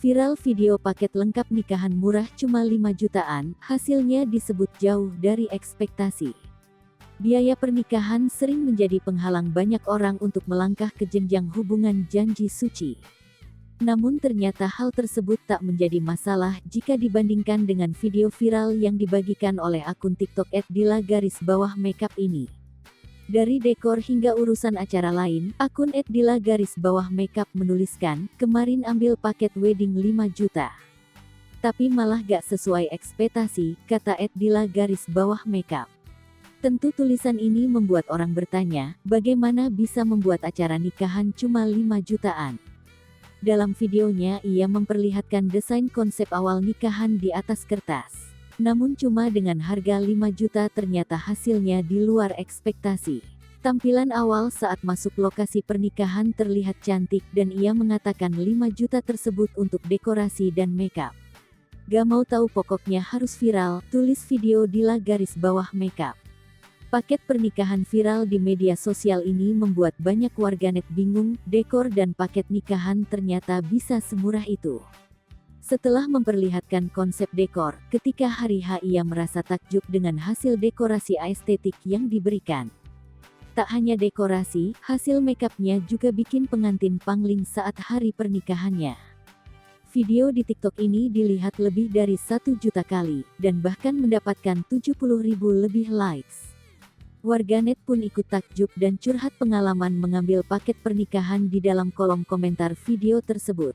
Viral video paket lengkap nikahan murah cuma 5 jutaan, hasilnya disebut jauh dari ekspektasi. Biaya pernikahan sering menjadi penghalang banyak orang untuk melangkah ke jenjang hubungan janji suci. Namun ternyata hal tersebut tak menjadi masalah jika dibandingkan dengan video viral yang dibagikan oleh akun TikTok @dila_makeup ini. Dari dekor hingga urusan acara lain, akun @dila_makeup menuliskan, kemarin ambil paket wedding 5 juta. Tapi malah gak sesuai ekspektasi, kata @dila_makeup. Tentu tulisan ini membuat orang bertanya, bagaimana bisa membuat acara nikahan cuma 5 jutaan. Dalam videonya ia memperlihatkan desain konsep awal nikahan di atas kertas. Namun cuma dengan harga 5 juta ternyata hasilnya di luar ekspektasi. Tampilan awal saat masuk lokasi pernikahan terlihat cantik dan ia mengatakan 5 juta tersebut untuk dekorasi dan makeup. Gak mau tahu pokoknya harus viral, tulis video @dila_makeup. Paket pernikahan viral di media sosial ini membuat banyak warganet bingung, dekor dan paket nikahan ternyata bisa semurah itu. Setelah memperlihatkan konsep dekor, ketika hari H ia merasa takjub dengan hasil dekorasi estetik yang diberikan. Tak hanya dekorasi, hasil makeupnya juga bikin pengantin pangling saat hari pernikahannya. Video di TikTok ini dilihat lebih dari 1 juta kali, dan bahkan mendapatkan 70.000 lebih likes. Warganet pun ikut takjub dan curhat pengalaman mengambil paket pernikahan di dalam kolom komentar video tersebut.